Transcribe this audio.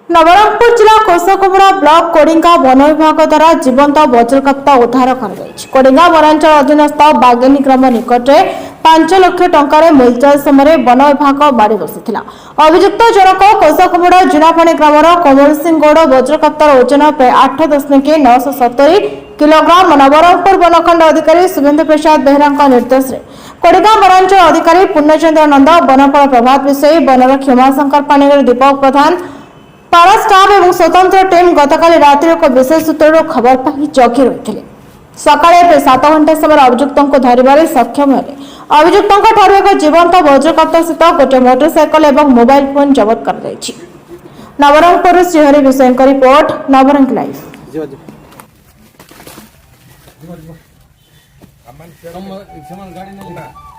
नवरंगपुर जिला कोसकुमुड़ा block कोडिंगा one विभाग द्वारा जीवंत वज्रकप्ता उद्धार कोडिंगा वनांचल अधीनस्थ बागेनी ग्राम निकट 5 लाख टंकार मूलचाल समय वन विभाग बाड़ी बसी अभियुक्त जनक कोसकुमुड़ा जुनापाणी ग्राम कमल सिंह गौड़ वज्रकप्तार ओजन प्राय 8.970 किलोग्राम नवरंगपुर वनखंड अधिकारी शुभेन्दु प्रसाद बेहरा निर्देश कोडिंगा वनांचल अधिकारी पूर्णचंद्र नंद वनपाल प्रभात विषय वनर क्षमाशंकर पाणीग्राही दीपक प्रधान पारा स्टाफ और स्वतंत्र टीम गतकाली रात्रि एक विशेष सूत्र खबर पाई जगी रही सकाळे प्राय 7 घंटा समय अभियुक्तों को धरवे सक्षम हेले अभियुक्तों एक जीवंत वज्रकप्ता सहित गोटे मोटरसाइकल और मोबाइल फोन जबत कर नवरंगपुर श्रीहरि विषय रिपोर्ट नवरंग लाइव। गाड़ी